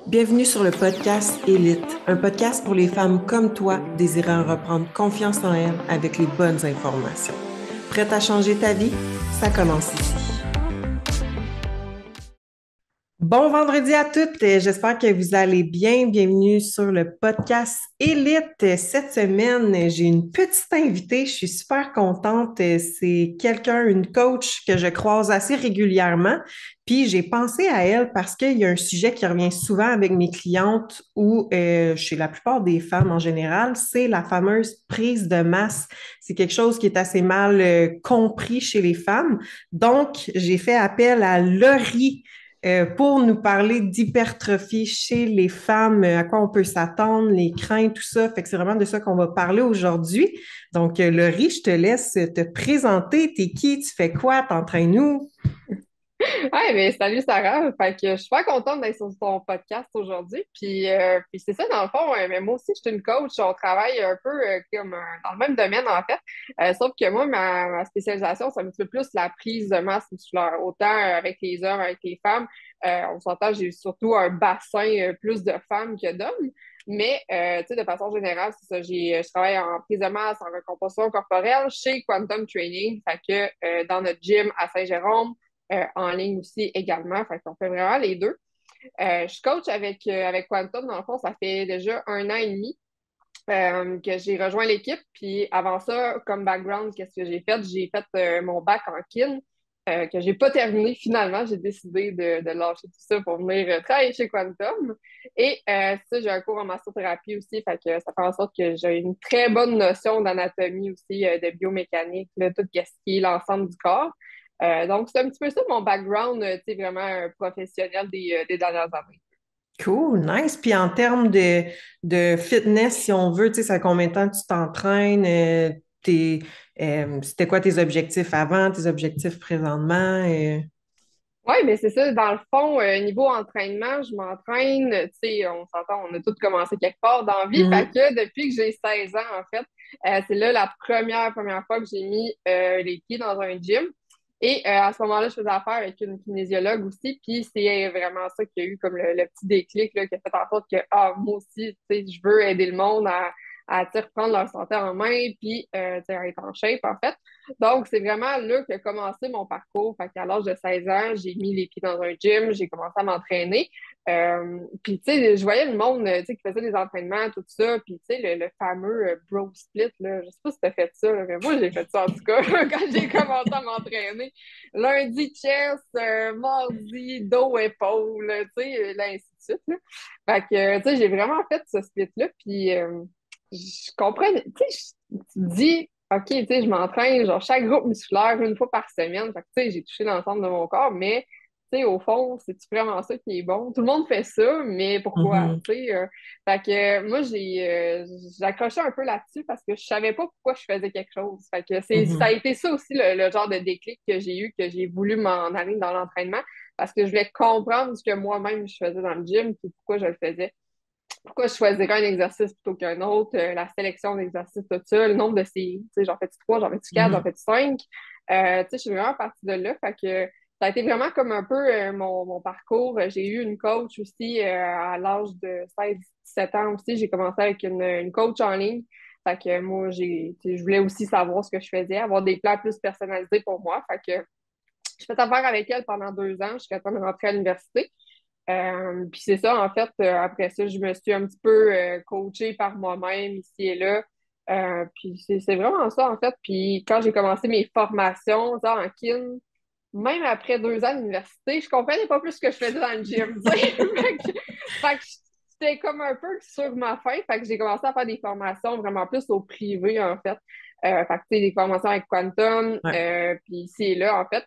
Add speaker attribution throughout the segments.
Speaker 1: Bienvenue sur le podcast Élite, un podcast pour les femmes comme toi désirant reprendre confiance en elles avec les bonnes informations. Prête à changer ta vie? Ça commence ici. Bon vendredi à toutes, j'espère que vous allez bien. Bienvenue sur le podcast Élite. Cette semaine, j'ai une petite invitée, je suis super contente. C'est quelqu'un, une coach que je croise assez régulièrement. Puis j'ai pensé à elle parce qu'il y a un sujet qui revient souvent avec mes clientes ou chez la plupart des femmes en général, c'est la fameuse prise de masse. C'est quelque chose qui est assez mal compris chez les femmes. Donc, j'ai fait appel à Laurie pour nous parler d'hypertrophie chez les femmes, à quoi on peut s'attendre, les craintes, tout ça. Fait que c'est vraiment de ça qu'on va parler aujourd'hui. Donc, Laurie, je te laisse te présenter. T'es qui? Tu fais quoi? T'entraînes où?
Speaker 2: Ouais, mais salut Sarah. Fait que je suis super contente d'être sur ton podcast aujourd'hui. Puis c'est ça, dans le fond, mais moi aussi, je suis une coach. On travaille un peu dans le même domaine, en fait. Sauf que moi, ma spécialisation, c'est un petit peu plus la prise de masse musculaire. Autant avec les hommes, avec les femmes. On s'entend, j'ai surtout un bassin plus de femmes que d'hommes. Mais, tu sais, de façon générale, c'est ça. Je travaille en prise de masse, en recomposition corporelle chez Quantum Training. Fait que dans notre gym à Saint-Jérôme, en ligne aussi également. Fait qu'on fait vraiment les deux. Je coach avec Quantum, dans le fond, ça fait déjà 1 an et demi que j'ai rejoint l'équipe. Puis avant ça, comme background, qu'est-ce que j'ai fait? J'ai fait mon bac en kin, que j'ai pas terminé finalement. J'ai décidé de lâcher tout ça pour venir travailler chez Quantum. Et ça, j'ai un cours en massothérapie aussi, fait que ça fait en sorte que j'ai une très bonne notion d'anatomie aussi, de biomécanique, là, tout ce qui est l'ensemble du corps. Donc, c'est un petit peu ça mon background, tu sais, vraiment professionnel des dernières années.
Speaker 1: Cool, nice. Puis en termes de fitness, si on veut, tu sais, ça fait combien de temps que tu t'entraînes? C'était quoi tes objectifs avant, tes objectifs présentement?
Speaker 2: Oui, mais c'est ça. Dans le fond, niveau entraînement, je m'entraîne. Tu sais, on s'entend, on a tous commencé quelque part dans la vie. Fait
Speaker 1: Mhm.
Speaker 2: que depuis que j'ai 16 ans, en fait, c'est là la première fois que j'ai mis les pieds dans un gym. Et à ce moment-là, je faisais affaire avec une kinésiologue aussi. Puis c'est vraiment ça qui a eu comme le petit déclic là, qui a fait en sorte que, moi aussi, tu sais, je veux aider le monde à tu sais, reprendre leur santé en main, puis tu sais, à être en shape, en fait. Donc, c'est vraiment là que commencé mon parcours. Fait qu'à l'âge de 16 ans, j'ai mis les pieds dans un gym, j'ai commencé à m'entraîner. Puis, tu sais, je voyais le monde, tu sais, qui faisait des entraînements, tout ça. Puis, tu sais, le fameux bro split, là, je sais pas si t'as fait ça, là, mais moi, j'ai fait ça, en tout cas, quand j'ai commencé à m'entraîner. Lundi, chest, mardi, dos, épaule, tu sais, là, ainsi de suite, là. Fait que, tu sais, j'ai vraiment fait ce split-là. Puis, je comprends, tu sais, tu te dis, OK, tu sais, je m'entraîne, genre, chaque groupe musculaire une fois par semaine. Fait que, tu sais, j'ai touché l'ensemble de mon corps, mais, tu sais, au fond, c'est-tu vraiment ça qui est bon? Tout le monde fait ça, mais pourquoi?
Speaker 1: Mhm.
Speaker 2: Tu sais, fait que, moi, j'ai accroché un peu là-dessus parce que je savais pas pourquoi je faisais quelque chose. Fait que ça a
Speaker 1: Mhm.
Speaker 2: été ça aussi, le genre de déclic que j'ai eu, que j'ai voulu m'en aller dans l'entraînement parce que je voulais comprendre ce que moi-même je faisais dans le gym, puis pourquoi je le faisais, pourquoi je choisirais un exercice plutôt qu'un autre, la sélection d'exercices, tout ça, le nombre de séries, tu sais, j'en fais-tu trois, j'en fais-tu quatre, j'en
Speaker 1: Mhm.
Speaker 2: fais-tu cinq. Tu sais, je suis vraiment partie de là, fait que ça a été vraiment comme un peu mon parcours. J'ai eu une coach aussi à l'âge de 16 17 ans aussi. J'ai commencé avec une coach en ligne. Fait que moi, je voulais aussi savoir ce que je faisais, avoir des plans plus personnalisés pour moi. Fait que je fais affaire avec elle pendant 2 ans jusqu'à temps de rentrer à l'université. Puis c'est ça, en fait, après ça, je me suis un petit peu coachée par moi-même ici et là. Puis c'est vraiment ça, en fait. Puis quand j'ai commencé mes formations, ça, en kin, même après 2 ans d'université, je comprenais pas plus ce que je faisais dans le gym, tu sais. Fait que j'étais comme un peu sur ma faim. Fait que j'ai commencé à faire des formations vraiment plus au privé, en fait. Fait que, tu sais, des formations avec Quantum,
Speaker 1: Ouais.
Speaker 2: puis ici et là, en fait.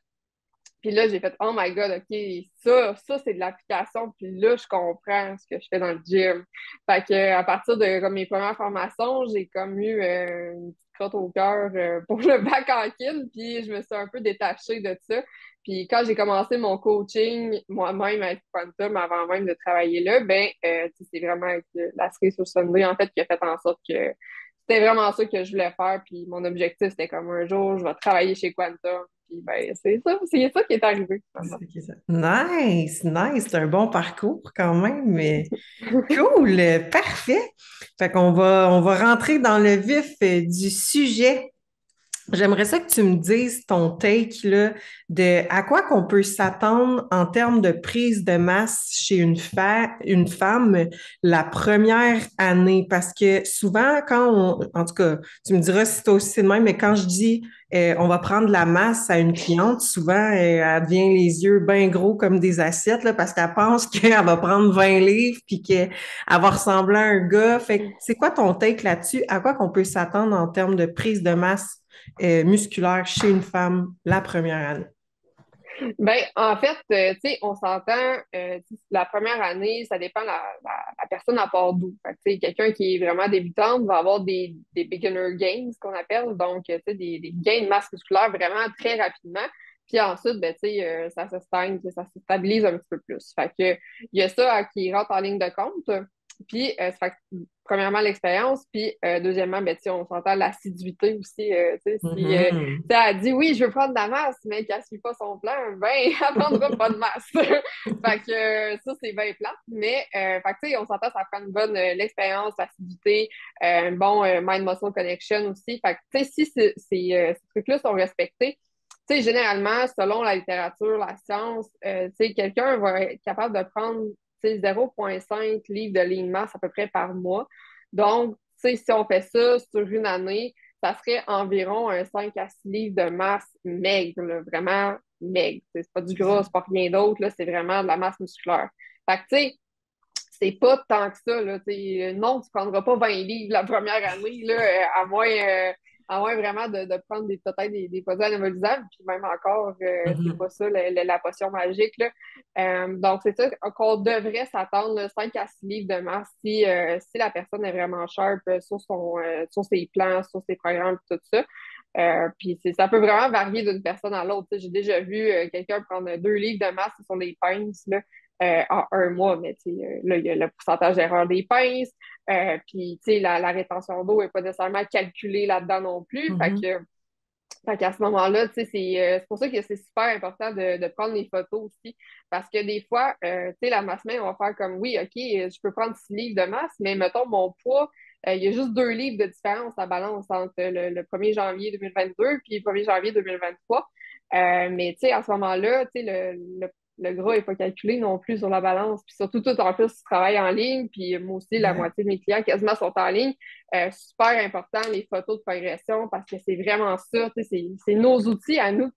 Speaker 2: Puis là, j'ai fait, oh my God, OK, ça c'est de l'application. Puis là, je comprends ce que je fais dans le gym. Fait que, à partir de comme, mes premières formations, j'ai comme eu une petite crotte au cœur pour le bac en kin. Puis je me suis un peu détachée de ça. Puis quand j'ai commencé mon coaching moi-même avec Quantum avant même de travailler là, ben, tu sais, c'est vraiment avec la cerise sur Sunday, en fait, qui a fait en sorte que c'était vraiment ça que je voulais faire. Puis mon objectif, c'était comme un jour, je vais travailler chez Quantum. Puis ben, c'est ça qui est arrivé, finalement.
Speaker 1: C'est ça. Nice, nice, c'est un bon parcours quand même, mais cool, parfait. Fait qu'on va rentrer dans le vif du sujet. J'aimerais ça que tu me dises ton take là, de à quoi qu'on peut s'attendre en termes de prise de masse chez une femme la première année. Parce que souvent, en tout cas, tu me diras si toi aussi c'est le même, mais quand je dis on va prendre de la masse à une cliente, souvent elle devient les yeux bien gros comme des assiettes là, parce qu'elle pense qu'elle va prendre 20 livres puis qu'elle va ressembler à un gars. Fait que c'est quoi ton take là-dessus? À quoi qu'on peut s'attendre en termes de prise de masse musculaire chez une femme la première année?
Speaker 2: Ben, en fait, tu sais, on s'entend, la première année, ça dépend la personne à part d'où. Fait que, tu sais, quelqu'un qui est vraiment débutante va avoir des beginner gains, ce qu'on appelle, donc, tu sais, des gains de masse musculaire vraiment très rapidement. Puis ensuite, ben, tu sais, ça se stagne, ça se stabilise un petit peu plus. Fait que, il y a ça qui rentre en ligne de compte. Puis, ça fait que, premièrement, l'expérience, puis deuxièmement, ben, tu sais, on s'entend l'assiduité aussi. Tu sais, si
Speaker 1: Mhm.
Speaker 2: sais, elle dit oui, je veux prendre de la masse, mais qu'elle ne suit pas son plan, ben, elle prendra pas de masse. Fait que ça, c'est bien plate. Mais, fait que, tu sais, on s'entend, ça prend une bonne l'expérience, l'assiduité, un bon mind-muscle connection aussi. Fait que, tu sais, si ces trucs-là sont respectés, tu sais, généralement, selon la littérature, la science, tu sais, quelqu'un va être capable de prendre, tu sais, 0,5 livres de lean mass à peu près par mois. Donc, tu sais, si on fait ça sur une année, ça serait environ un 5 à 6 livres de masse maigre, là, vraiment maigre. C'est pas du gras, c'est pas rien d'autre, là, c'est vraiment de la masse musculaire. Fait que, tu sais, c'est pas tant que ça, là. Non, tu prendras pas 20 livres la première année, là, à moins vraiment de prendre peut-être des produits anabolisables, puis même encore, c'est
Speaker 1: Mhm.
Speaker 2: pas ça la potion magique, là. Donc, c'est ça qu'on devrait s'attendre, là, 5 à 6 livres de masse si la personne est vraiment sharp sur ses plans, sur ses programmes, tout ça. Puis ça peut vraiment varier d'une personne à l'autre. J'ai déjà vu quelqu'un prendre 2 livres de masse sur les pinces là, en un mois, mais là, il y a le pourcentage d'erreur des pinces. Puis la rétention d'eau n'est pas nécessairement calculée là-dedans non plus.
Speaker 1: Mhm.
Speaker 2: Fait qu'à ce moment-là, c'est pour ça que c'est super important de prendre les photos aussi. Parce que des fois, la masse main, on va faire comme oui, OK, je peux prendre 6 livres de masse, mais mettons mon poids, il y a juste 2 livres de différence à balance entre le 1er janvier 2022 puis le 1er janvier 2023. Mais à ce moment-là, le gras n'est pas calculé non plus sur la balance. Puis surtout, tout en plus, tu travailles en ligne. Puis moi aussi, la
Speaker 1: Exact.
Speaker 2: moitié de mes clients quasiment sont en ligne. Super important, les photos de progression, parce que c'est vraiment ça, c'est nos outils à nous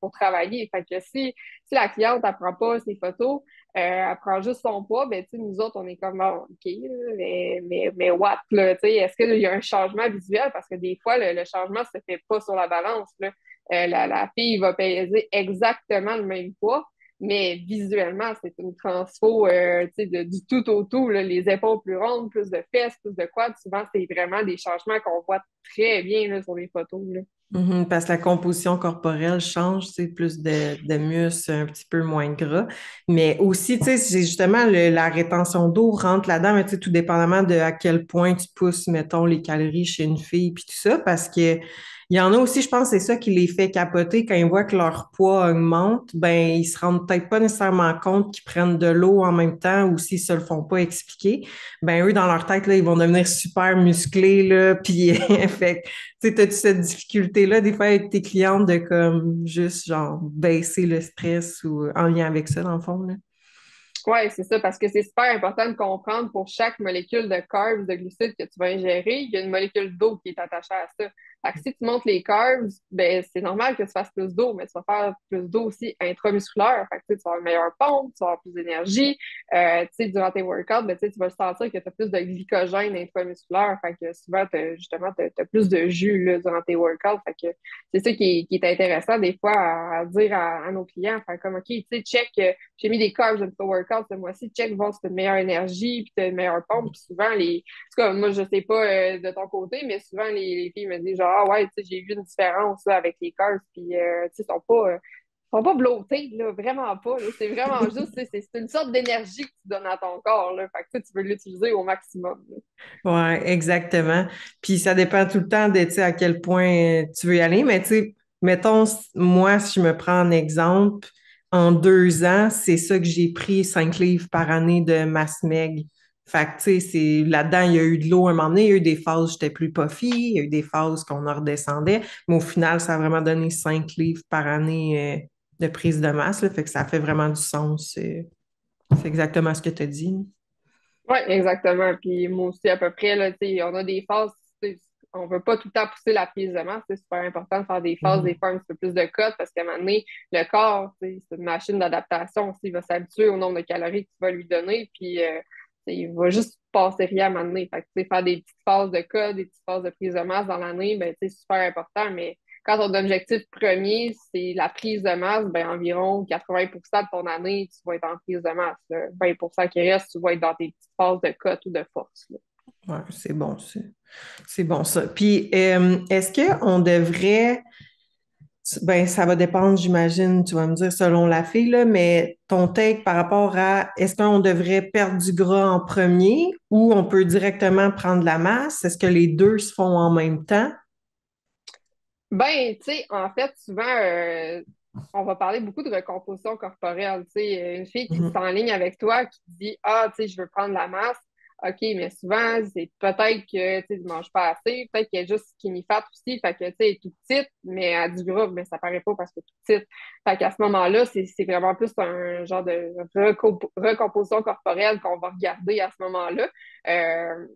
Speaker 2: pour travailler. Fait que si la cliente n'apprend pas ses photos, elle prend juste son poids, ben, nous autres, on est comme, bon, OK, là, mais what, là, est-ce qu'il y a un changement visuel? Parce que des fois, le changement ne se fait pas sur la balance, là. La fille va peser exactement le même poids, mais visuellement, c'est une transfo du tout au tout. Là, les épaules plus rondes, plus de fesses, plus de quads. Souvent, c'est vraiment des changements qu'on voit très bien là, sur les photos. Là.
Speaker 1: Mhm, parce que la composition corporelle change, c'est plus de muscles, un petit peu moins de gras. Mais aussi, tu sais, c'est justement la rétention d'eau rentre là-dedans, mais tu sais, tout dépendamment de à quel point tu pousses, mettons, les calories chez une fille, puis tout ça, parce que il y en a aussi, je pense, c'est ça qui les fait capoter quand ils voient que leur poids augmente, ben, ils se rendent peut-être pas nécessairement compte qu'ils prennent de l'eau en même temps ou s'ils se le font pas expliquer, ben, eux, dans leur tête, là, ils vont devenir super musclés, là, puis, fait tu sais, t'as-tu cette difficulté-là, des fois, avec tes clientes, de comme juste, genre, baisser le stress ou en lien avec ça, dans le fond, là?
Speaker 2: Oui, c'est ça, parce que c'est super important de comprendre pour chaque molécule de carbs, de glucides que tu vas ingérer, il y a une molécule d'eau qui est attachée à ça. Fait que si tu montes les carbs, ben, c'est normal que tu fasses plus d'eau, mais tu vas faire plus d'eau aussi intramusculaire. Fait que, tu vas avoir une meilleure pompe, tu vas avoir plus d'énergie. Durant tes workouts, ben, tu vas le sentir que tu as plus de glycogène intramusculaire. Fait que souvent, justement, tu as plus de jus là, durant tes workouts. Fait que c'est ça qui est intéressant des fois à dire à nos clients. Fait comme, OK, tu sais, check, j'ai mis des carbs dans le workout ce mois-ci, check, voir si tu as une meilleure énergie, puis tu as une meilleure pompe. Puis souvent, en tout cas, moi, je sais pas de ton côté, mais souvent, les filles me disent genre, ah ouais, tu sais, j'ai vu une différence là, avec les carbs, puis tu sais, sont pas bloatés, là, vraiment pas. Là. C'est vraiment juste, c'est une sorte d'énergie que tu donnes à ton corps. Là. Fait que tu veux l'utiliser au maximum. Là.
Speaker 1: Ouais, exactement. Puis ça dépend tout le temps de, tu sais, à quel point tu veux y aller, mais tu sais, mettons, moi, si je me prends en exemple, en 2 ans, c'est ça que j'ai pris 5 livres par année de masse meg. Fait que, tu sais, là-dedans, il y a eu de l'eau un moment donné, il y a eu des phases où j'étais plus puffy, il y a eu des phases qu'on en redescendait, mais au final, ça a vraiment donné 5 livres par année de prise de masse, là, fait que ça fait vraiment du sens. C'est exactement ce que tu as dit.
Speaker 2: Oui, exactement. Puis moi aussi, à peu près, là, tu sais, on a des phases, tu sais, on veut pas tout le temps pousser la prise de masse. C'est super important de faire des phases, des
Speaker 1: Mhm.
Speaker 2: fois un petit peu plus de cotes, parce qu'à un moment donné, le corps, tu sais, c'est une machine d'adaptation aussi. Il va s'habituer au nombre de calories que tu vas lui donner, puis tu sais, il va juste passer rien à un moment donné. Fait que, tu sais, faire des petites phases de cotes, des petites phases de prise de masse dans l'année, ben, tu sais, c'est super important, mais quand ton objectif premier, c'est la prise de masse, ben, environ 80% de ton année, tu vas être en prise de masse. 20% qui reste, tu vas être dans tes petites phases de cote ou de force, là.
Speaker 1: Ouais, c'est bon, c'est bon ça. Puis, est-ce qu'on devrait, ben, ça va dépendre, j'imagine, tu vas me dire selon la fille, là, mais ton take par rapport à est-ce qu'on devrait perdre du gras en premier ou on peut directement prendre de la masse? Est-ce que les deux se font en même temps?
Speaker 2: Ben, tu sais, en fait, souvent, on va parler beaucoup de recomposition corporelle. Tu sais, une fille qui
Speaker 1: Mhm.
Speaker 2: s'enligne avec toi, qui te dit, ah, tu sais, je veux prendre la masse. OK, mais souvent, c'est peut-être que, tu sais, tu manges pas assez, peut-être qu'elle est juste skinny fat aussi, fait que, tu sais, elle est toute petite, mais elle a du gras, mais ça paraît pas parce que toute petite. Fait qu'à ce moment-là, c'est vraiment plus un genre de recomposition corporelle qu'on va regarder à ce moment-là.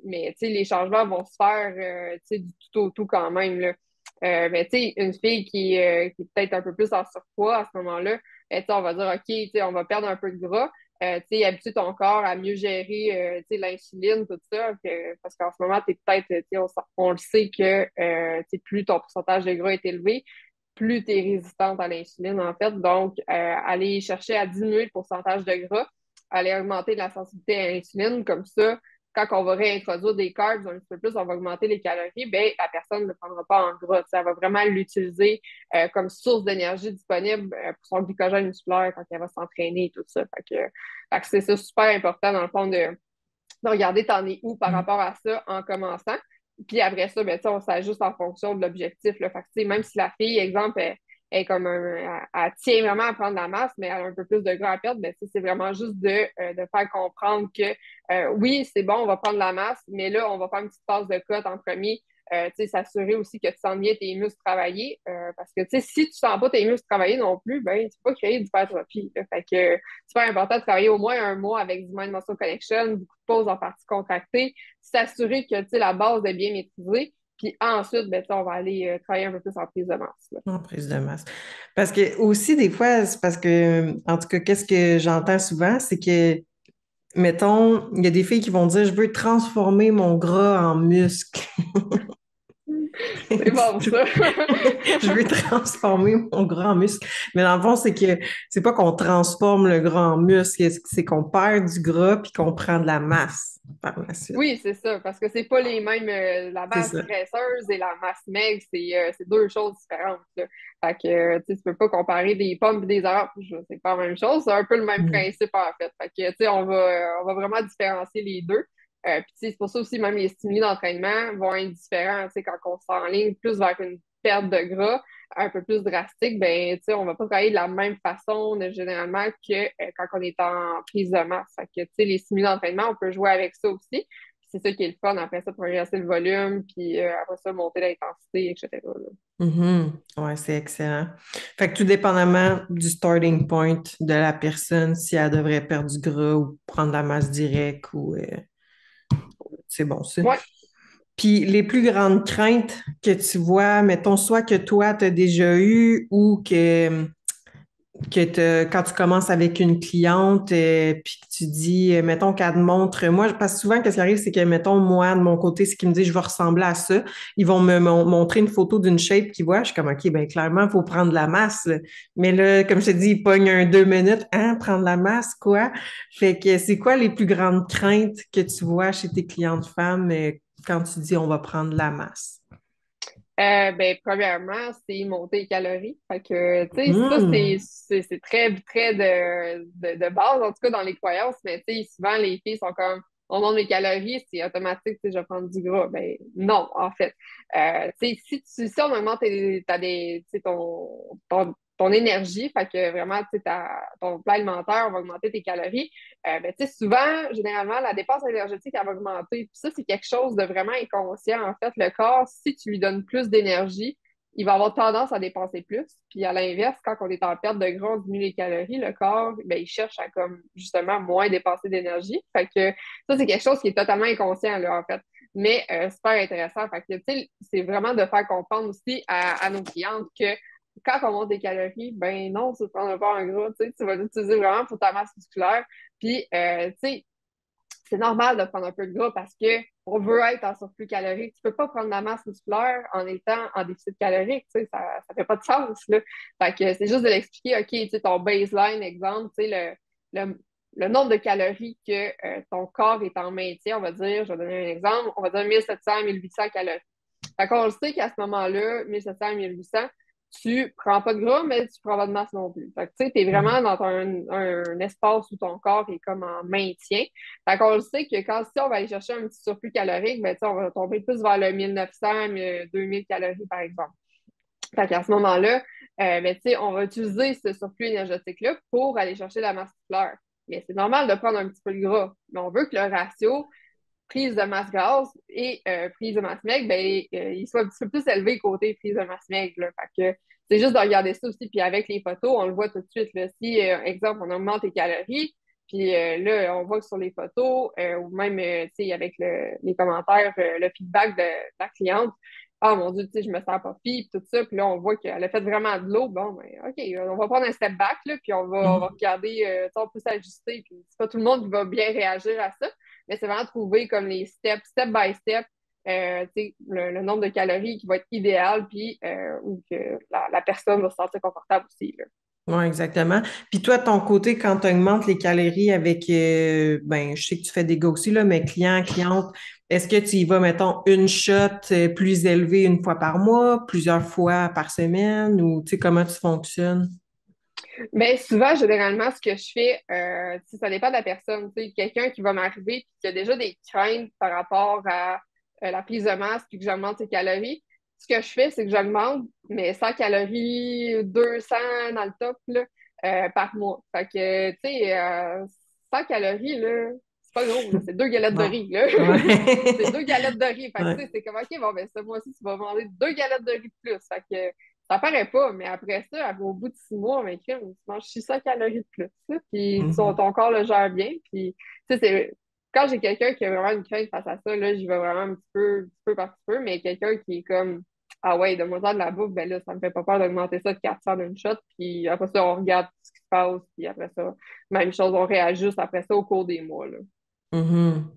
Speaker 2: Mais, tu sais, les changements vont se faire, tu sais, du tout au tout quand même, là. Mais tu sais, une fille qui est peut-être un peu plus en surpoids à ce moment-là, ben, tu sais, on va dire, OK, tu sais, on va perdre un peu de gras. Tu sais, habitue ton corps à mieux gérer tu sais, l'insuline, tout ça, parce qu'en ce moment, tu es peut-être, tu sais, on le sait que tu sais, plus ton pourcentage de gras est élevé, plus tu es résistante à l'insuline, en fait. Donc, aller chercher à diminuer le pourcentage de gras, aller augmenter la sensibilité à l'insuline, comme ça, quand on va réintroduire des carbs un petit peu plus, on va augmenter les calories, ben, la personne ne le prendra pas en gras. Ça va vraiment l'utiliser comme source d'énergie disponible pour son glycogène musculaire quand elle va s'entraîner et tout ça. Fait que c'est ça super important, dans le fond, de regarder t'en es où par rapport à ça en commençant. Puis après ça, ben, on s'ajuste en fonction de l'objectif. Là. Fait que, même si la fille, exemple, est comme elle tient vraiment à prendre la masse, mais elle a un peu plus de gras à perdre, ben, c'est vraiment juste de faire comprendre que oui, c'est bon, on va prendre la masse, mais là, on va faire une petite phase de cote en premier. S'assurer aussi que tu sens bien tes muscles travailler. Parce que si tu sens pas tes muscles travailler non plus, ben, tu peux pas créer d'hypertrophie. Fait que c'est super important de travailler au moins un mois avec du Mind Muscle Connection, beaucoup de pauses en partie contractée, s'assurer que la base est bien maîtrisée. Puis ensuite, ben, on va aller travailler un peu plus en prise de masse. Là.
Speaker 1: En prise de masse. Parce que aussi, des fois, c'est parce que, en tout cas, qu'est-ce que j'entends souvent, c'est que, mettons, il y a des filles qui vont dire, je veux transformer mon gras en muscle.
Speaker 2: C'est bon, ça.
Speaker 1: Je veux transformer mon gras en muscle. Mais dans le fond, c'est que c'est pas qu'on transforme le gras en muscle, c'est qu'on perd du gras puis qu'on prend de la masse par la suite.
Speaker 2: Oui, c'est ça, parce que c'est pas les mêmes. La
Speaker 1: C'est
Speaker 2: masse
Speaker 1: ça.
Speaker 2: graisseuse et la masse maigre, c'est deux choses différentes. Là. Fait que tu peux pas comparer des pommes et des oranges. C'est pas la même chose, c'est un peu le même
Speaker 1: Mm.
Speaker 2: principe en fait. Fait que on va vraiment différencier les deux. Puis c'est pour ça aussi, même les stimuli d'entraînement vont être différents. Tu sais, quand on s'enligne plus vers une perte de gras un peu plus drastique, ben, tu sais, on va pas travailler de la même façon généralement que quand on est en prise de masse. Fait que, tu sais, les stimuli d'entraînement, on peut jouer avec ça aussi. C'est ça qui est le fun. Après ça, progresser le volume, puis après ça, monter l'intensité, etc. là.
Speaker 1: Mhm. Ouais, c'est excellent. Fait que tout dépendamment du starting point de la personne, si elle devrait perdre du gras ou prendre la masse directe ou c'est bon ça.
Speaker 2: Ouais.
Speaker 1: Puis les plus grandes craintes que tu vois, mettons, soit que toi, tu as déjà eu ou quand tu commences avec une cliente, puis que tu dis, mettons qu'elle te montre, moi, parce que souvent, qu'est-ce qui arrive, c'est que, mettons, moi, de mon côté, ce qui me dit, je vais ressembler à ça, ils vont me montrer une photo d'une shape qu'ils voient, je suis comme, OK, ben clairement, il faut prendre de la masse, là. Mais là, comme je te dis, ils pognent un 2 minutes, hein, prendre la masse, quoi? Fait que c'est quoi les plus grandes craintes que tu vois chez tes clientes femmes, quand tu dis on va prendre de la masse?
Speaker 2: Ben, premièrement, c'est monter les calories. Fait que, tu sais, ça,
Speaker 1: Hmm.
Speaker 2: c'est très, très de base, en tout cas, dans les croyances. Mais, tu sais, souvent, les filles sont comme, on monte mes calories, c'est automatique, tu sais, je vais prendre du gras. Ben non, en fait. Tu sais, si on augmente tu sais, ton énergie, fait que vraiment, tu sais, ton plan alimentaire va augmenter tes calories, ben, tu sais, souvent, généralement, la dépense énergétique, elle va augmenter. Puis ça, c'est quelque chose de vraiment inconscient. En fait, le corps, si tu lui donnes plus d'énergie, il va avoir tendance à dépenser plus. Puis à l'inverse, quand on est en perte de gras, on diminue les calories, le corps, ben, il cherche à comme justement moins dépenser d'énergie. Fait que ça, c'est quelque chose qui est totalement inconscient, là, en fait. Mais super intéressant. Fait que, tu sais, c'est vraiment de faire comprendre aussi à nos clientes que quand on monte des calories, ben non, tu ne prendras pas un gras, tu sais, tu vas l'utiliser vraiment pour ta masse musculaire. Puis, tu sais, c'est normal de prendre un peu de gras parce que on veut être en surplus calorique. Tu peux pas prendre de la masse musculaire en étant en déficit calorique, tu sais, ça fait pas de sens, là. Fait que c'est juste de l'expliquer, OK, tu sais, ton baseline, exemple, tu sais, le nombre de calories que ton corps est en maintien, on va dire, je vais donner un exemple, on va dire 1700, 1800 calories. Fait qu'on le sait qu'à ce moment-là, 1700, 1800, tu prends pas de gras, mais tu prends pas de masse non plus. Fait que tu sais, t'es vraiment dans un espace où ton corps est comme en maintien. Fait qu'on le sait que quand si on va aller chercher un petit surplus calorique, ben, tu sais, on va tomber plus vers le 1900, 2000 calories, par exemple. Fait qu'à ce moment-là, ben, tu sais, on va utiliser ce surplus énergétique-là pour aller chercher la masse musculaire. Mais c'est normal de prendre un petit peu de gras. Mais on veut que le ratio prise de masse grasse et prise de masse maigre, ben, il soit un petit peu plus élevé côté prise de masse maigre. Là. Fait que c'est juste de regarder ça aussi. Puis avec les photos, on le voit tout de suite. Là. Si, exemple, on augmente les calories, puis là, on voit que sur les photos, ou même avec les commentaires, le feedback de la cliente, ah mon Dieu, tu sais, je me sens pas fille, puis tout ça. Puis là, on voit qu'elle a fait vraiment de l'eau. Bon, ben, OK, on va prendre un step back, là, puis on va
Speaker 1: Mhm.
Speaker 2: regarder, on peut s'ajuster. Puis c'est pas tout le monde qui va bien réagir à ça, mais c'est vraiment trouver comme les steps, step by step, le nombre de calories qui va être idéal, puis où que la personne va se sentir confortable aussi. Là.
Speaker 1: Oui, exactement. Puis toi, de ton côté, quand tu augmentes les calories avec, ben, je sais que tu fais des gars aussi, là, mais clients, clientes, est-ce que tu y vas, mettons, une shot plus élevée une fois par mois, plusieurs fois par semaine, ou tu sais, comment tu fonctionnes?
Speaker 2: Mais souvent, généralement, ce que je fais, ça dépend de la personne. Tu sais, quelqu'un qui va m'arriver et qui a déjà des craintes par rapport à la prise de masse puis que j'augmente ses calories, ce que je fais, c'est que j'augmente mes 100 calories, 200 dans le top là, par mois. Fait que, tu sais, 100 calories, là, c'est pas gros, là, c'est deux galettes de
Speaker 1: Non.
Speaker 2: riz. Là. C'est deux
Speaker 1: Ouais.
Speaker 2: galettes de riz. Fait que, tu
Speaker 1: Ouais.
Speaker 2: sais, c'est comme, OK, bon, ben, ce mois-ci, tu vas manger deux galettes de riz de plus. Fait que, ça paraît pas, mais après ça, au bout de 6 mois, mais tu manges 600 calories de plus. Là, puis
Speaker 1: Mhm.
Speaker 2: ton corps le gère bien. Puis, tu sais, quand j'ai quelqu'un qui a vraiment une crainte face à ça, là, j'y vais vraiment un petit peu par petit peu, mais quelqu'un qui est comme, ah ouais, donne-moi ça de la bouffe, ben là, ça me fait pas peur d'augmenter ça de 400 d'une shot. Puis après ça, on regarde ce qui se passe. Puis après ça, même chose, on réajuste après ça au cours des mois. Là.
Speaker 1: Mhm.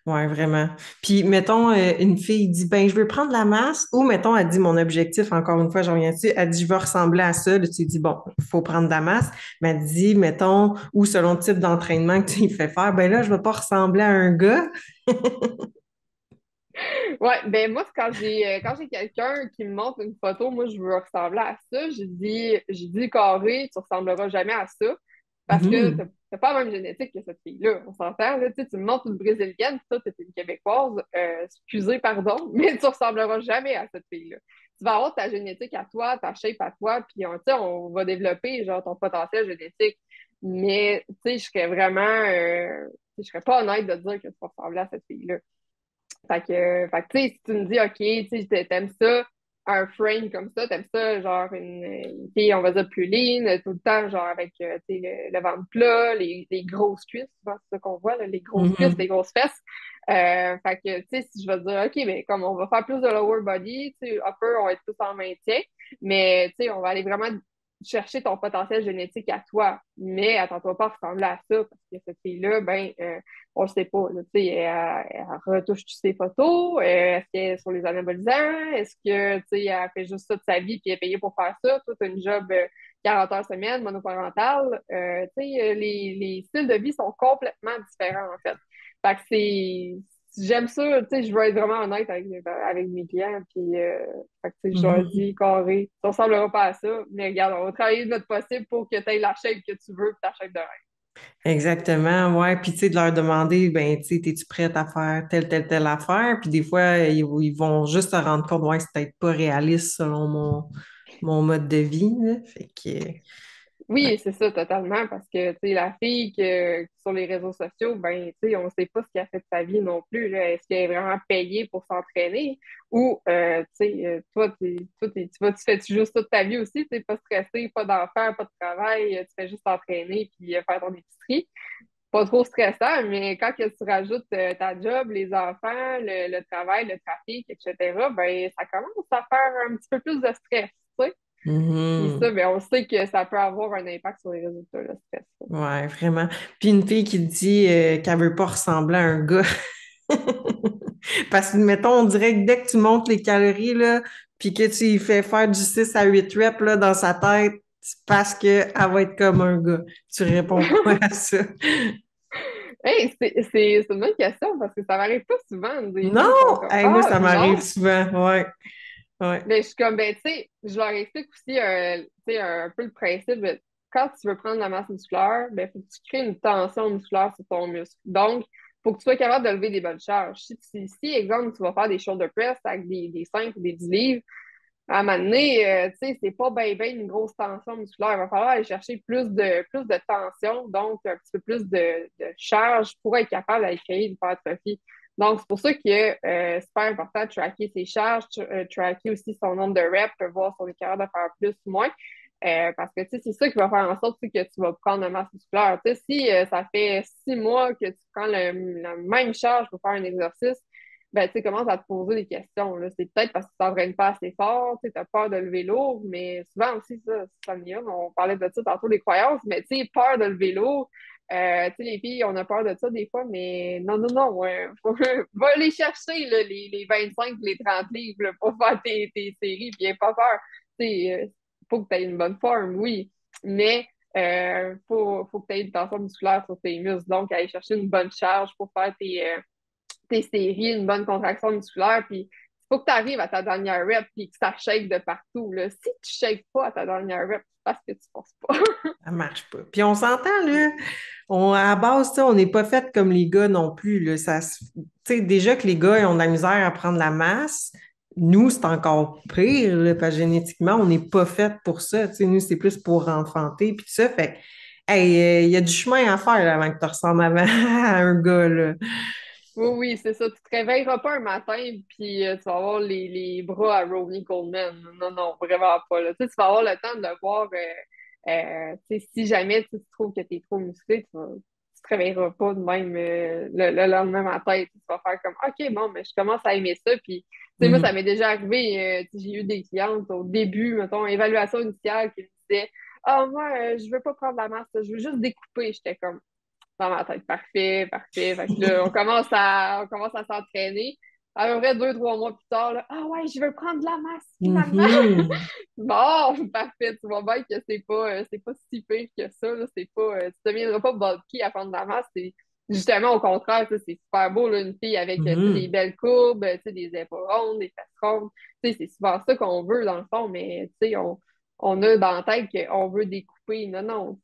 Speaker 1: Ouais, vraiment. Puis, mettons, une fille dit, ben, je veux prendre la masse, ou mettons, elle dit, mon objectif, encore une fois, je reviens dessus, elle dit, je veux ressembler à ça. Là, tu dis, bon, il faut prendre de la masse. Mais elle dit, mettons, ou selon le type d'entraînement que tu lui fais faire, ben là, je veux pas ressembler à un gars.
Speaker 2: Ouais, ben moi, quand j'ai quelqu'un qui me montre une photo, moi, je veux ressembler à ça. J'ai dit carré, tu ressembleras jamais à ça. Parce que
Speaker 1: Mhm.
Speaker 2: t'as pas la même génétique que cette fille-là. On s'entend, là. Tu me montres une Brésilienne, puis toi, t'es une Québécoise. Excusez, pardon, mais tu ressembleras jamais à cette fille-là. Tu vas avoir ta génétique à toi, ta shape à toi, puis tu sais, on va développer, genre, ton potentiel génétique. Mais, tu sais, je serais vraiment, je serais pas honnête de dire que tu vas ressembler à cette fille-là. Fait que, tu sais, si tu me dis, OK, tu sais, t'aimes ça, un frame comme ça, t'aimes ça, genre une fille, on va dire, plus lean, tout le temps, genre avec, tu sais, le ventre plat, les grosses cuisses, souvent, c'est ça qu'on voit, là, les grosses cuisses, les
Speaker 1: Mhm.
Speaker 2: grosses fesses. Fait que, tu sais, si je vais dire, OK, mais comme on va faire plus de lower body, tu sais, upper, on va être plus en maintien, mais, tu sais, on va aller vraiment chercher ton potentiel génétique à toi, mais attends-toi pas à ressembler à ça, parce que cette fille-là, ben, on le sait pas. Là, tu sais, elle retouche toutes ses photos. Est-ce qu'elle est sur les anabolisants? Est-ce que tu sais, elle fait juste ça de sa vie puis elle est payée pour faire ça? Toi, tu as une job 40 heures semaine, monoparentale. Tu sais, les styles de vie sont complètement différents, en fait. Fait que j'aime ça, tu sais, je veux être vraiment honnête avec mes clients, puis fait que, tu sais, je leur
Speaker 1: Mhm.
Speaker 2: dis carré, ça ressemblera pas à ça, mais regarde, on va travailler de notre possible pour que tu aies la shape que tu veux, ta shape de rêve.
Speaker 1: Exactement, ouais. Puis, tu sais, de leur demander, ben, tu sais, es-tu prête à faire telle affaire? Puis, des fois, ils vont juste se rendre compte, ouais, c'est peut-être pas réaliste selon mon mode de vie, là. Fait que, ouais.
Speaker 2: Oui, c'est ça, totalement, parce que, tu sais, la fille sur les réseaux sociaux, ben, tu sais, on sait pas ce qu'elle a fait de sa vie non plus, là. Est-ce qu'elle est vraiment payée pour s'entraîner ou, tu sais, toi, tu fais juste toute ta vie aussi, tu sais, pas stressé, pas d'enfant, pas de travail, tu fais juste t'entraîner puis faire ton épicerie. Pas trop stressant, mais quand que tu rajoutes ta job, les enfants, le travail, le trafic, etc., ben, ça commence à faire un petit peu plus de stress, tu sais. Puis ça,
Speaker 1: Mhm.
Speaker 2: ben, on sait que ça peut avoir un impact sur les résultats, le stress.
Speaker 1: Ouais, vraiment. Puis, une fille qui dit qu'elle veut pas ressembler à un gars. Parce que, mettons, on dirait que dès que tu montes les calories, là, puis que tu lui fais faire du 6 à 8 reps, là, dans sa tête, c'est parce qu'elle va être comme un gars. Tu réponds quoi à ça?
Speaker 2: Hey, c'est une bonne question parce que ça m'arrive pas souvent. Des
Speaker 1: Non!
Speaker 2: filles sont comme
Speaker 1: Hey, moi,
Speaker 2: ah
Speaker 1: ça m'arrive
Speaker 2: non,
Speaker 1: souvent. Ouais, ouais.
Speaker 2: mais je suis comme ben tu sais, je leur explique aussi tu sais, un peu le principe. Quand tu veux prendre de la masse musculaire, ben faut que tu crées une tension musculaire sur ton muscle. Donc, faut que tu sois capable de lever des bonnes charges. Si exemple, tu vas faire des shoulder press avec des 5 ou des 10 livres, à un moment donné, tu sais, c'est pas bien une grosse tension musculaire. Il va falloir aller chercher plus de tension, donc un petit peu plus de charge pour être capable d'aller créer l'hypertrophie. Donc, c'est pour ça que c'est super important de tracker ses charges, tracker aussi son nombre de reps, voir si on est capable de faire plus ou moins. Parce que tu sais, c'est ça qui va faire en sorte que tu vas prendre la masse musculaire. Tu sais, si ça fait 6 mois que tu prends la même charge pour faire un exercice, ben, tu commences à te poser des questions, là. C'est peut-être parce que tu t'entraînes pas assez fort, tu as peur de lever lourd, mais souvent aussi, ça me vient, on parlait de ça tantôt, des croyances, mais tu sais, peur de lever lourd, tu sais, les filles, on a peur de ça des fois, mais non, non, non, ouais, va les chercher, là, les 25, les 30 livres, là, pour faire tes séries, puis pas peur. Tu sais, faut que tu aies une bonne forme, oui, mais faut que tu aies une tension musculaire sur tes muscles, donc aller chercher une bonne charge pour faire tes séries, une bonne contraction musculaire, puis il faut que tu arrives à ta dernière rep, puis que ça shake de partout, là. Si tu shakes pas à ta dernière rep, c'est parce que tu penses pas.
Speaker 1: Ça marche pas. Puis on s'entend, là. À la base, ça, on n'est pas fait comme les gars non plus, là. Tu sais, déjà que les gars, ils ont de la misère à prendre la masse. Nous, c'est encore pire, là, parce que génétiquement, on n'est pas fait pour ça. Tu sais, nous, c'est plus pour enfanter, puis tout ça. Fait que, hey, il y a du chemin à faire là, avant que tu ressembles à un gars, là.
Speaker 2: Oui, oui, c'est ça. Tu te réveilleras pas un matin, puis tu vas avoir les bras à Ronnie Coleman. Non, non, vraiment pas, là. Tu sais, tu vas avoir le temps de le voir. Tu sais, si jamais tu trouves que tu es trop musclé, tu te réveilleras pas de même le lendemain matin. Tu vas faire comme, OK, bon, mais je commence à aimer ça. Puis, tu sais, moi, ça
Speaker 1: Mhm.
Speaker 2: m'est déjà arrivé. Tu sais, j'ai eu des clientes au début, mettons, évaluation initiale, qui me disaient, ah, moi, je veux pas prendre la masse, je veux juste découper. J'étais comme, dans ma tête. Parfait, parfait. Fait que là, on commence à s'entraîner. À peu près 2, 3 mois plus tard, là, ah ouais, je veux prendre de la masse, finalement.
Speaker 1: Mhm.
Speaker 2: Bon, parfait. Tu vois bien que c'est pas si pire que ça, là. C'est pas, tu deviendras pas bulky à prendre de la masse. C'est justement au contraire, ça, c'est super beau, là, une fille avec, tu sais, des
Speaker 1: Mhm.
Speaker 2: belles courbes, tu sais, des épaules rondes, des fesses rondes. Tu sais, c'est souvent ça qu'on veut, dans le fond, mais, tu sais, on a dans la tête qu'on veut découper. Non, non.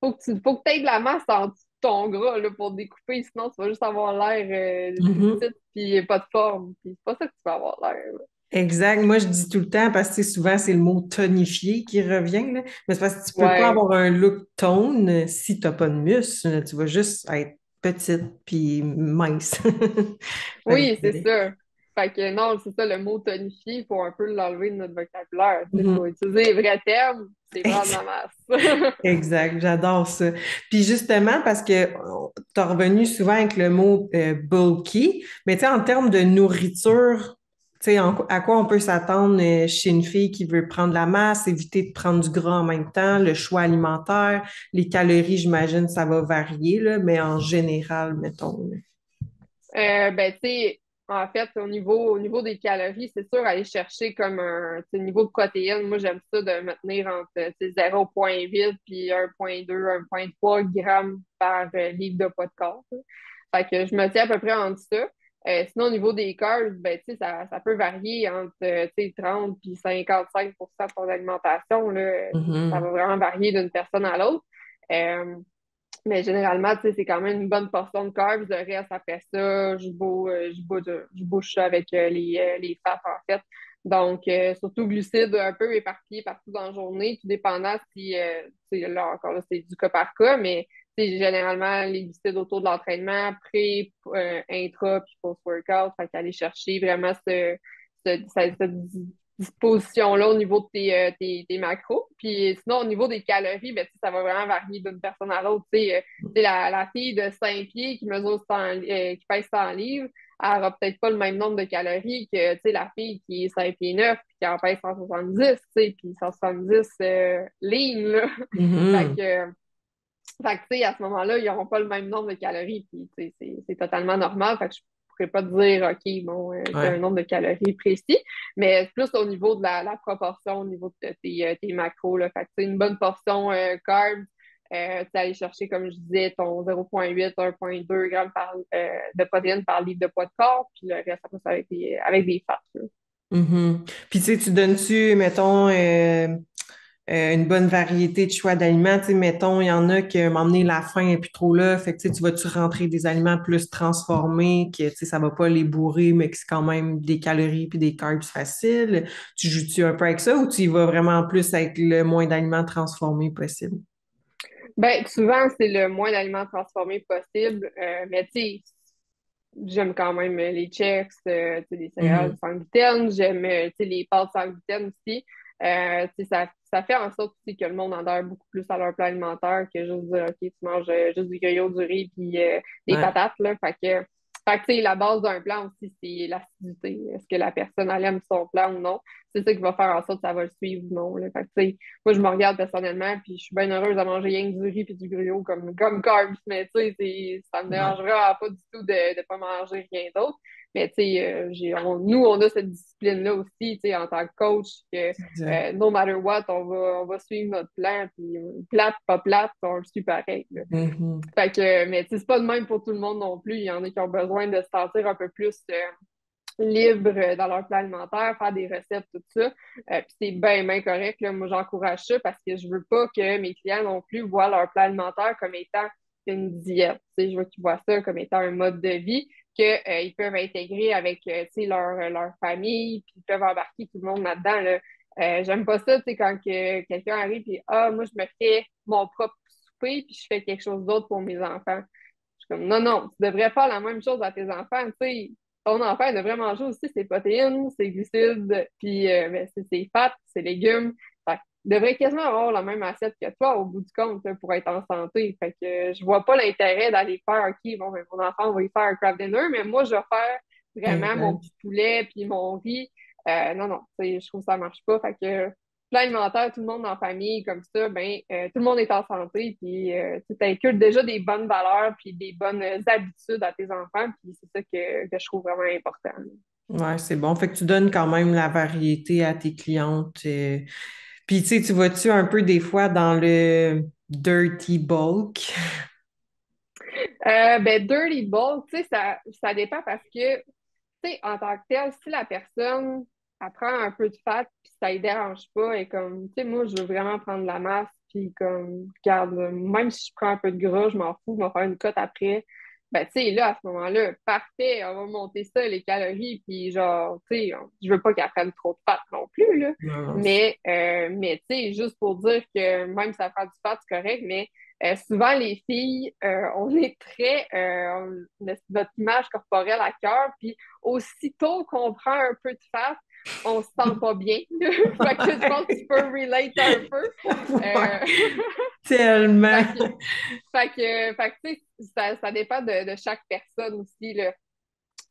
Speaker 2: Faut que tu aies de la masse en dessous de ton gras là, pour découper, sinon tu vas juste avoir l'air plus
Speaker 1: Mhm.
Speaker 2: petite puis pas de forme. Puis c'est pas ça que tu vas avoir l'air, là.
Speaker 1: Exact. Moi, je dis tout le temps, parce que tu sais, souvent, c'est le mot tonifié qui revient, là. Mais c'est parce que tu peux pas
Speaker 2: Ouais.
Speaker 1: avoir un look tone si t'as pas de muscles. Tu vas juste être petite puis mince. Fait
Speaker 2: Oui, c'est
Speaker 1: que,
Speaker 2: ça. Fait que non, c'est ça, le mot tonifier, il faut un peu l'enlever de notre vocabulaire. Il faut
Speaker 1: mhm.
Speaker 2: utiliser les vrais termes, c'est prendre de la masse.
Speaker 1: Exact, j'adore ça. Puis justement, parce que tu as revenu souvent avec le mot bulky, mais tu sais, en termes de nourriture, tu sais, à quoi on peut s'attendre chez une fille qui veut prendre la masse, éviter de prendre du gras en même temps, le choix alimentaire, les calories, j'imagine, ça va varier, là, mais en général, mettons. Là.
Speaker 2: Ben, tu sais, en fait, au niveau des calories, c'est sûr, aller chercher comme un tu sais, niveau de protéines. Moi, j'aime ça de me tenir entre tu sais, 0,8 puis 1,2, 1,3 grammes par livre de poids de corps, là. Fait que je me tiens à peu près entre ça. Sinon, au niveau des carbs, ben, tu sais, ça peut varier entre tu sais, 30 puis 55% de ton alimentation, là. Ça va
Speaker 1: Mhm.
Speaker 2: vraiment varier d'une personne à l'autre. Euh, Mais généralement, tu sais, c'est quand même une bonne portion de carbs. Le reste, après ça, je bouge ça avec les fats, en fait. Donc, surtout glucides un peu éparpillés partout dans la journée, tout dépendant si, tu sais, là, encore là, c'est du cas par cas, mais c'est généralement les glucides autour de l'entraînement, pré, intra, puis post-workout. Fait qu'aller chercher vraiment cette disposition-là au niveau de tes macros. Puis sinon, au niveau des calories, ben, tu sais, ça va vraiment varier d'une personne à l'autre. Tu sais, la fille de 5 pieds qui mesure 100, qui pèse 100 livres, elle n'aura peut-être pas le même nombre de calories que tu sais, la fille qui est 5 pieds 9 puis qui en pèse 170, tu sais, puis 170 lean, là. Fait
Speaker 1: Mhm.
Speaker 2: que, fait que, tu sais, à ce moment-là, ils n'auront pas le même nombre de calories, puis tu sais, c'est totalement normal. Fait que je pourrais pas te dire, OK, bon, tu as un
Speaker 1: Ouais.
Speaker 2: nombre de calories précis, mais plus au niveau de la proportion, au niveau de tes macros, là. Fait que, tu sais, une bonne portion carbs, tu aller chercher, comme je disais, ton 0,8, 1,2 grammes de protéines par litre de poids de corps, puis le reste, après, ça avec des fats, là.
Speaker 1: Mhm. Puis tu sais, tu donnes-tu, mettons, une bonne variété de choix d'aliments. Tu sais, mettons, il y en a qui, à un moment donné, la faim est plus trop là. Fait que, tu sais, tu vas-tu rentrer des aliments plus transformés, que, tu sais, ça va pas les bourrer, mais que c'est quand même des calories puis des carbs faciles. Tu joues-tu un peu avec ça ou tu y vas vraiment plus avec le moins d'aliments transformés possible?
Speaker 2: Ben, souvent, c'est le moins d'aliments transformés possible, mais tu sais, j'aime quand même les Chex, tu sais, les céréales
Speaker 1: Mhm.
Speaker 2: sans gluten. J'aime tu sais, les pâtes sans gluten aussi. Tu sais, ça fait en sorte aussi que le monde adhère beaucoup plus à leur plan alimentaire que juste dire, OK, tu manges juste du gruyot, du riz puis des
Speaker 1: Ouais.
Speaker 2: patates, là. Fait que, tu sais, la base d'un plan aussi, c'est l'acidité. Est-ce que la personne, elle aime son plan ou non? C'est ça qui va faire en sorte que ça va le suivre ou non, là. Fait que, tu sais, moi, je me regarde personnellement, puis je suis bien heureuse de manger rien que du riz puis du gruau comme carbs, mais tu sais, ça me
Speaker 1: Ouais.
Speaker 2: dérangera pas du tout de ne pas manger rien d'autre. Mais tu sais, nous, on a cette discipline-là aussi, tu sais, en tant que coach, que
Speaker 1: Exact.
Speaker 2: no matter what, on va suivre notre plan, puis plate, pas plate, on le suit pareil, là.
Speaker 1: Mhm.
Speaker 2: Fait que, mais tu sais, c'est pas de même pour tout le monde non plus. Il y en a qui ont besoin de se sentir un peu plus libres dans leur plan alimentaire, faire des recettes, tout ça. Puis c'est bien, bien correct. Là. Moi, j'encourage ça parce que je veux pas que mes clients non plus voient leur plan alimentaire comme étant une diète. Tu sais, je veux qu'ils voient ça comme étant un mode de vie qu'ils peuvent intégrer avec tu sais, leur famille, puis ils peuvent embarquer tout le monde là-dedans. Là. J'aime pas ça, tu sais, quand quelqu'un arrive et ah, moi, je me fais mon propre souper, puis je fais quelque chose d'autre pour mes enfants. Je suis comme, non, non, tu devrais faire la même chose à tes enfants. Tu sais, ton enfant il devrait manger aussi ses protéines, ses glucides, puis ben, c'est ses fats, ses légumes. Fait que, il devrait quasiment avoir la même assiette que toi au bout du compte là, pour être en santé. Fait que je vois pas l'intérêt d'aller faire, OK, bon, ben, mon enfant va y faire un craft dinner, mais moi, je vais faire vraiment mon
Speaker 1: Exact.
Speaker 2: petit poulet puis mon riz. Non, non, tu sais, je trouve que ça marche pas. Fait que plan alimentaire, tout le monde en famille, comme ça, ben, tout le monde est en santé, puis tu inculques déjà des bonnes valeurs, puis des bonnes habitudes à tes enfants, puis c'est ça que je trouve vraiment important.
Speaker 1: Ouais, c'est bon. Fait que tu donnes quand même la variété à tes clientes. Puis, tu sais, tu vas-tu un peu des fois dans le dirty bulk?
Speaker 2: Ben, dirty bulk, tu sais, ça dépend parce que, tu sais, en tant que tel, si la personne apprend un peu de fat, puis ça ne dérange pas, et comme, tu sais, moi, je veux vraiment prendre de la masse, puis comme, regarde, même si je prends un peu de gras, je m'en fous, je vais faire une cote après. Ben, tu sais, là, à ce moment-là, parfait, on va monter ça, les calories, puis genre, tu sais, je veux pas qu'elle prenne trop de fat non plus, là.
Speaker 1: Non, non,
Speaker 2: Mais tu sais, juste pour dire que même si ça prend du fat, c'est correct, mais souvent, les filles, on est très, on a notre image corporelle à cœur, puis aussitôt qu'on prend un peu de fat, on se sent pas bien. Fait que je pense que tu peux relate un peu.
Speaker 1: ouais,
Speaker 2: Euh,
Speaker 1: tellement.
Speaker 2: fait que, fait que, tu sais, ça dépend de chaque personne aussi, là.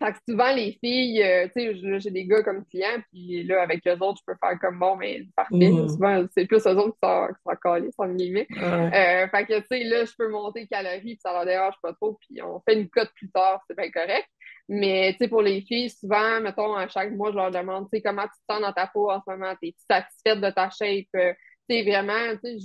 Speaker 2: Fait que souvent, les filles, tu sais, là, j'ai des gars comme clients, puis là, avec eux autres, je peux faire comme bon, mais parfait. Là.
Speaker 1: Mhm.
Speaker 2: Souvent, c'est plus eux autres qui sont calés, sans guillemets.
Speaker 1: Ouais.
Speaker 2: Fait que, tu sais, là, je peux monter les calories, puis ça leur dérange pas trop, puis on fait une cote plus tard, c'est bien correct. Mais, tu sais, pour les filles, souvent, mettons, à chaque mois, je leur demande, tu sais, comment tu te sens dans ta peau en ce moment? T'es-tu satisfaite de ta shape? Tu sais, vraiment, tu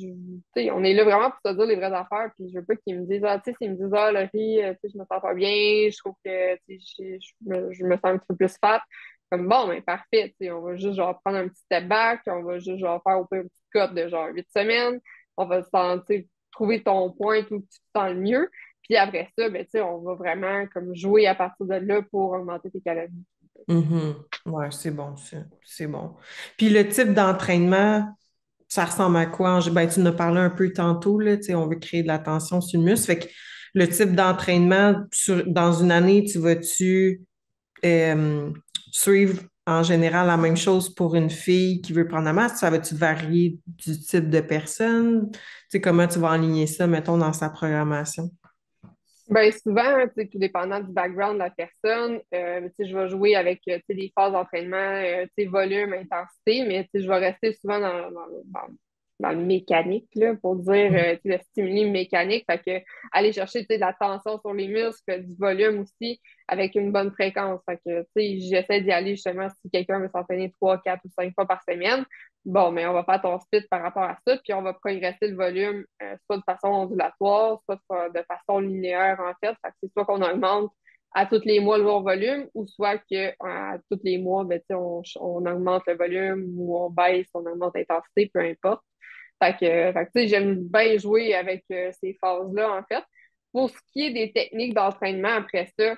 Speaker 2: sais, on est là vraiment pour se dire les vraies affaires, puis je veux pas qu'ils me disent, ah, tu sais, s'ils me disent, ah, Laurie, tu sais, je me sens pas bien, je trouve que, tu sais, je me sens un petit peu plus fat. Comme bon, mais parfait, tu sais, on va juste, genre, prendre un petit step back, on va juste, genre, faire au pire une petite cote de, genre, 8 semaines, on va se sentir, trouver ton point où tu te sens le mieux. Puis après ça, ben, tu sais, on va vraiment comme jouer à partir de là pour augmenter tes calories.
Speaker 1: Mhm. Ouais, c'est bon, ça. C'est bon. Puis le type d'entraînement, ça ressemble à quoi? Ben, tu en as parlé un peu tantôt, là, tu sais, on veut créer de la tension sur le muscle. Fait que le type d'entraînement, dans une année, tu vas-tu euh, suivre en général la même chose pour une fille qui veut prendre la masse? Ça va-tu varier du type de personne? Tu sais, comment tu vas aligner ça, mettons, dans sa programmation?
Speaker 2: Ben souvent, tu sais, tout dépendant du background de la personne, tu sais, je vais jouer avec tu sais, des phases d'entraînement, tu sais, volume, intensité, mais tu sais, je vais rester souvent dans le mécanique, là, pour dire tu sais, le stimuli mécanique. Fait que aller chercher tu sais, de la tension sur les muscles, du volume aussi, avec une bonne fréquence. Fait que tu sais, j'essaie d'y aller justement si quelqu'un veut s'entraîner 3, 4 ou 5 fois par semaine. Bon, mais on va faire ton split par rapport à ça, puis on va progresser le volume soit de façon ondulatoire, soit de façon linéaire, en fait. Fait que c'est soit qu'on augmente à tous les mois le volume, ou soit que à tous les mois, ben, on augmente le volume ou on baisse, on augmente l'intensité, peu importe. Fait que, tu sais, j'aime bien jouer avec ces phases-là, en fait. Pour ce qui est des techniques d'entraînement après ça,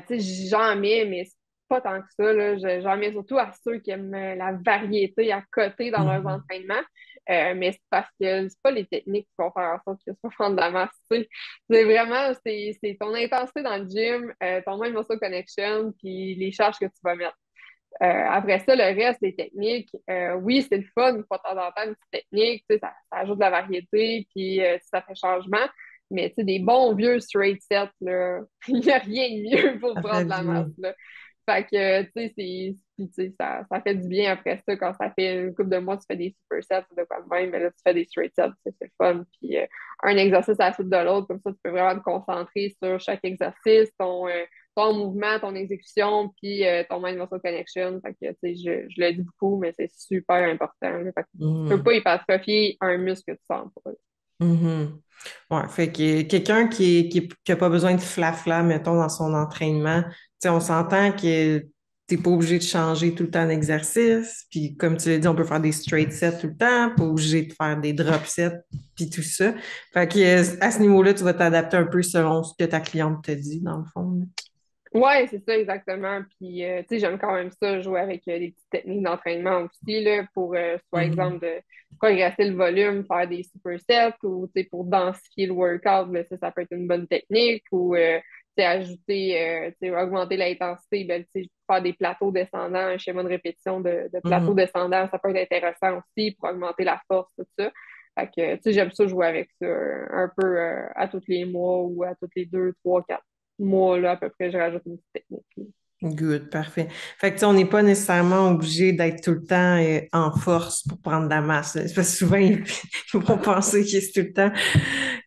Speaker 2: tu sais, j'en mets, mais c'est pas tant que ça, là. J'en mets surtout à ceux qui aiment la variété à côté dans leurs
Speaker 1: Mhm.
Speaker 2: entraînements. Mais c'est parce que c'est pas les techniques qui vont faire en sorte que tu vas prendre de la masse, tu sais. C'est vraiment, c'est ton intensité dans le gym, ton mind muscle connection, puis les charges que tu vas mettre. Après ça, le reste des techniques, oui, c'est le fun, une fois de temps en temps, une petite technique, tu sais, ça ajoute de la variété, puis ça fait changement. Mais tu sais, des bons vieux straight sets, là, il n'y a rien de mieux pour
Speaker 1: Ça fait
Speaker 2: prendre de la
Speaker 1: du
Speaker 2: masse,
Speaker 1: bien.
Speaker 2: là. Fait que, tu sais, puis, tu sais, ça fait du bien après ça. Quand ça fait une couple de mois, tu fais des supersets ou de quoi de même, mais là, tu fais des straight sets, c'est le fun. Puis un exercice à la suite de l'autre, comme ça, tu peux vraiment te concentrer sur chaque exercice, ton mouvement, ton exécution, puis ton mind muscle connection. Fait que, tu sais, je le dis beaucoup, mais c'est super important, là. Fait que tu peux
Speaker 1: Mhm.
Speaker 2: pas hypertrophier un muscle que tu sens pas.
Speaker 1: Mhm. Ouais, fait que quelqu'un qui a pas besoin de flafla, mettons, dans son entraînement, tu sais, on s'entend que t'es pas obligé de changer tout le temps d'exercice, puis comme tu l'as dit, on peut faire des straight sets tout le temps, pas obligé de faire des drop sets, puis tout ça. Fait que à ce niveau-là, tu vas t'adapter un peu selon ce que ta cliente te dit, dans le fond.
Speaker 2: Ouais, c'est ça exactement. Puis, tu sais, j'aime quand même ça, jouer avec des petites techniques d'entraînement aussi, là, pour, soit
Speaker 1: Mhm.
Speaker 2: exemple, de progresser le volume, faire des supersets ou, tu sais, pour densifier le workout, ben, ça peut être une bonne technique ou, tu sais, ajouter, tu sais, augmenter l'intensité, ben, tu sais, faire des plateaux descendants, un schéma de répétition de plateaux
Speaker 1: Mhm.
Speaker 2: descendants, ça peut être intéressant aussi pour augmenter la force, tout ça. Fait que, tu sais, j'aime ça jouer avec ça un peu à tous les mois ou à tous les 2, 3, 4 mois, là, à peu près, je rajoute une petite technique.
Speaker 1: Good, parfait. Fait que, tu sais, on n'est pas nécessairement obligé d'être tout le temps en force pour prendre de la masse, là. C'est parce que souvent, ils vont penser que c'est tout le temps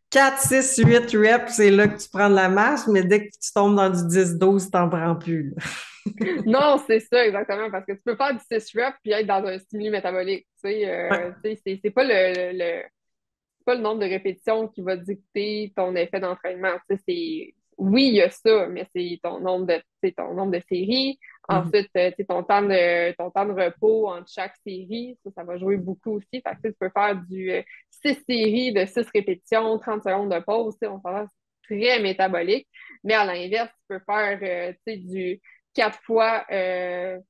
Speaker 1: 4, 6, 8 reps, c'est là que tu prends de la masse, mais dès que tu tombes dans du 10, 12, t'en prends plus, là.
Speaker 2: Non, c'est ça, exactement, parce que tu peux faire du 6 reps puis être dans un stimuli métabolique.
Speaker 1: Ouais.
Speaker 2: Tu sais, c'est pas c'est pas le nombre de répétitions qui va dicter ton effet d'entraînement. Tu sais, oui, il y a ça, mais c'est ton nombre de séries.
Speaker 1: Mhm.
Speaker 2: Ensuite, tu sais, ton temps de repos entre chaque série, ça va jouer beaucoup aussi. Fait que, tu sais, tu peux faire du 6 séries de 6 répétitions, 30 secondes de pause. Tu sais, on s'entend, c'est très métabolique. Mais à l'inverse, tu peux faire tu sais, du 4 fois 4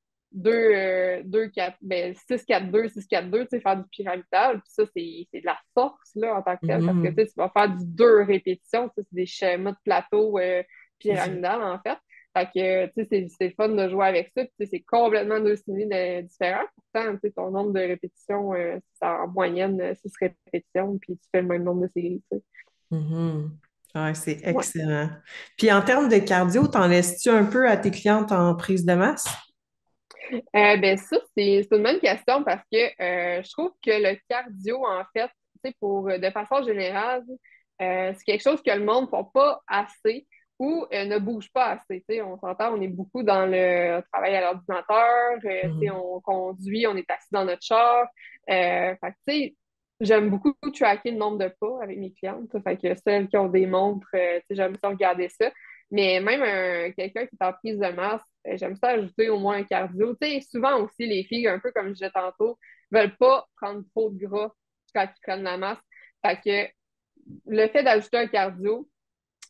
Speaker 2: ben, 6-4-2, 6-4-2, tu sais, faire du pyramidal. Puis ça, c'est de la force, là, en tant que tel, parce que, tu
Speaker 1: Mhm.
Speaker 2: sais, tu vas faire du 2 répétitions, ça, c'est des schémas de plateau
Speaker 1: C'est ça.
Speaker 2: pyramidal, en fait. Fait que, tu sais, c'est fun de jouer avec ça. Puis, tu sais, c'est complètement deux styles différents. Pourtant, tu sais, ton nombre de répétitions, c'est en moyenne 6 répétitions, puis tu fais le même nombre de séries, tu sais.
Speaker 1: Mhm. Ouais, c'est
Speaker 2: Ouais.
Speaker 1: excellent. Puis en termes de cardio, t'en laisses-tu un peu à tes clientes en prise de masse?
Speaker 2: Ben ça, c'est une bonne question parce que je trouve que le cardio, en fait, tu sais, de façon générale, c'est quelque chose que le monde ne fait pas assez ou ne bouge pas assez. Tu sais, on s'entend, on est beaucoup dans le travail à l'ordinateur, tu sais,
Speaker 1: Mhm.
Speaker 2: on conduit, on est assis dans notre char. Fait que, tu sais, j'aime beaucoup tracker le nombre de pas avec mes clientes. Fait que celles qui ont des montres, tu sais, j'aime ça regarder ça. Mais même quelqu'un qui est en prise de masse, j'aime ça ajouter au moins un cardio. Tu sais, souvent aussi, les filles, un peu comme je disais tantôt, veulent pas prendre trop de gras quand ils prennent la masse. Fait que le fait d'ajouter un cardio,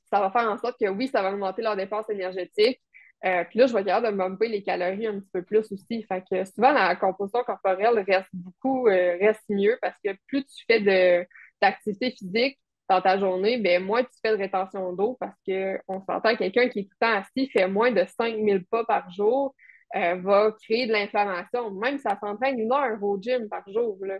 Speaker 2: ça va faire en sorte que oui, ça va augmenter leur dépense énergétique. Puis là, je vais être capable de bumper les calories un petit peu plus aussi. Fait que souvent, la composition corporelle reste mieux parce que plus tu fais d'activité physique dans ta journée, ben moins tu fais de rétention d'eau parce qu'on s'entend quelqu'un qui est tout le temps assis, fait moins de 5000 pas par jour, va créer de l'inflammation. Même si ça s'entraîne 1 heure au gym par jour, là,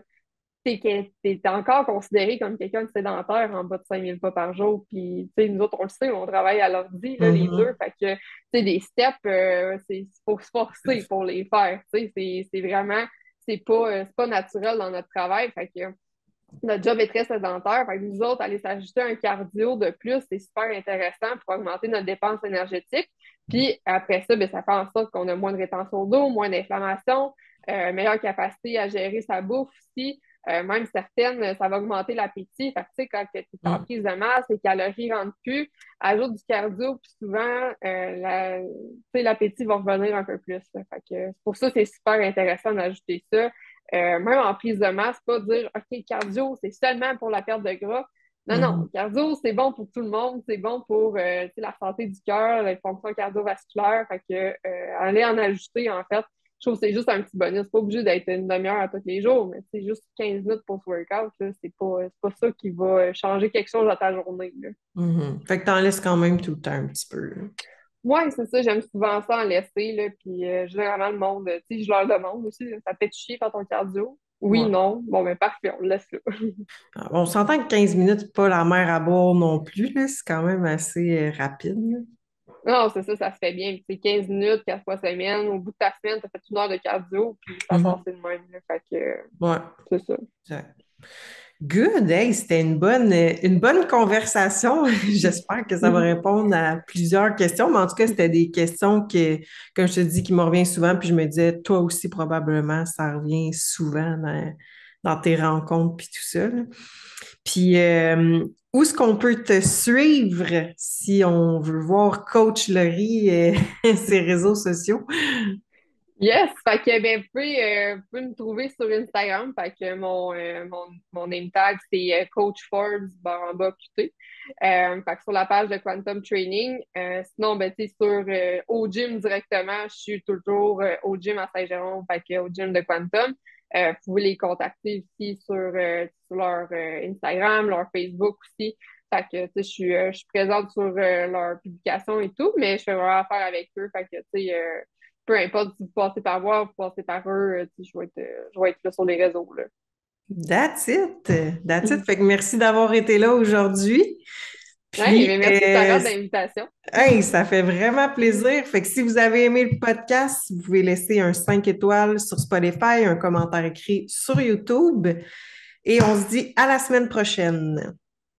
Speaker 2: t'es encore considéré comme quelqu'un de sédentaire en bas de 5000 pas par jour. Puis, tu sais, nous autres, on le sait, on travaille à l'ordi, là, les deux.
Speaker 1: Mhm.
Speaker 2: Fait que, tu sais, des steps, faut se forcer pour les faire. Tu sais, c'est vraiment, c'est pas naturel dans notre travail. Fait que notre job est très sédentaire. Fait que nous autres, aller s'ajouter un cardio de plus, c'est super intéressant pour augmenter notre dépense énergétique. Puis après ça, ben, ça fait en sorte qu'on a moins de rétention d'eau, moins d'inflammation, meilleure capacité à gérer sa bouffe aussi. Même certaines, ça va augmenter l'appétit. Fait que, tu sais, quand tu es en
Speaker 1: Mhm.
Speaker 2: prise de masse, les calories ne rentrent plus, ajoute du cardio, puis souvent, tu sais, l'appétit va revenir un peu plus. Là. Fait que, pour ça, c'est super intéressant d'ajouter ça. Même en prise de masse, pas dire OK, cardio, c'est seulement pour la perte de gras. Non, non,
Speaker 1: Mhm.
Speaker 2: cardio, c'est bon pour tout le monde, c'est bon pour la santé du cœur, les fonctions cardiovasculaires. Fait que aller en ajouter, en fait, je trouve que c'est juste un petit bonus. Pas obligé d'être une demi-heure à tous les jours, mais c'est juste 15 minutes pour ce workout. C'est pas ça qui va changer quelque chose dans ta journée. Là.
Speaker 1: Mhm. Fait que t'en laisses quand même tout le temps un petit peu, là.
Speaker 2: Ouais, c'est ça, j'aime souvent ça en laisser, là, puis généralement, le monde, tu sais, je leur demande aussi, là, ça fait chier faire ton cardio? Oui,
Speaker 1: Ouais.
Speaker 2: non, bon, ben parfait, on le laisse là.
Speaker 1: Ah, on s'entend que 15 minutes, pas la mer à boire non plus, là. C'est quand même assez rapide, là.
Speaker 2: Non, c'est ça, ça se fait bien, c'est 15 minutes, 4 fois semaine, au bout de ta semaine, t'as fait 1 heure de cardio, puis ça passe
Speaker 1: Mhm.
Speaker 2: de même, là, fait que
Speaker 1: Ouais.
Speaker 2: c'est ça.
Speaker 1: Exact. Good, hey, c'était une bonne conversation. J'espère que ça va répondre à plusieurs questions, mais en tout cas, c'était des questions que, comme je te dis, qui me reviennent souvent, puis je me disais, toi aussi, probablement, ça revient souvent dans tes rencontres, puis tout ça, là. Puis, où est-ce qu'on peut te suivre si on veut voir Coach Laurie ses réseaux sociaux?
Speaker 2: Yes! Fait que, ben, vous pouvez me trouver sur Instagram. Fait que mon name tag, c'est Coach Forbes, barre en bas, QT. Fait que sur la page de Quantum Training. Sinon, ben, tu sais, au gym directement, je suis toujours au gym à Saint-Jérôme, fait que au gym de Quantum. Vous pouvez les contacter aussi sur leur Instagram, leur Facebook aussi. Fait que, tu sais, je suis présente sur leurs publications et tout, mais je fais vraiment affaire avec eux. Fait que, tu sais, peu importe si vous passez par moi, vous passez par eux, je vais être là sur les réseaux, là.
Speaker 1: That's it. That's it. Fait que merci d'avoir été là aujourd'hui.
Speaker 2: Ouais,
Speaker 1: Puis,
Speaker 2: mais merci Sarah de l'invitation.
Speaker 1: hey, ça fait vraiment plaisir. Fait que si vous avez aimé le podcast, vous pouvez laisser un 5 étoiles sur Spotify, un commentaire écrit sur YouTube. Et on se dit à la semaine prochaine.